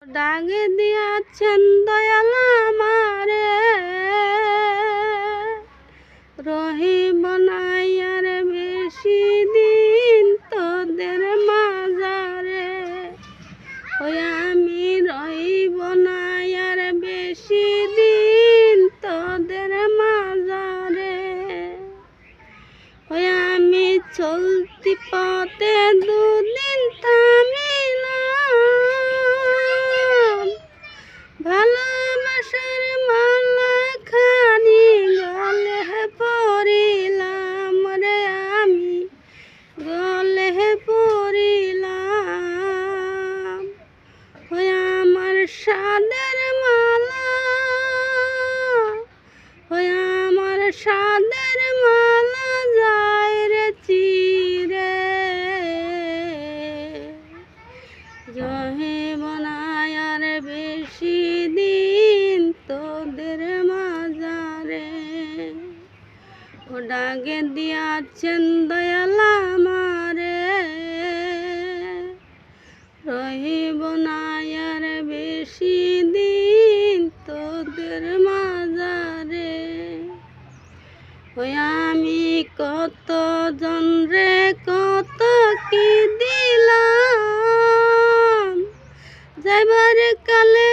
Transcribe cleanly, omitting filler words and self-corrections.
ডাকে দিয়াছেন দয়াল আমারে, রহিব না আর বেশি দিন তোদের মাঝারে। ওই আমি রহিব না আর বেশি দিন তোদের মাঝারে। ওই আমি চলতি পথে দুদিন থামিলাম, ভালোবাসার মালা খানি গলে পড়িলাম রে, আমি গলে পড়িলাম। ওই আমার সাদের মালা, ওই আমার সাদের মালা যায় রে চিরে, রহিব না আর বেশি দিন তোদের মাঝারে। ও ডাকে দিয়াছেন দয়াল আমারে, রহিব না আর বেশি দিন তোদের মাঝারে। ওই আমি কত জনরে কত কি দিলাম, যাইবার কালে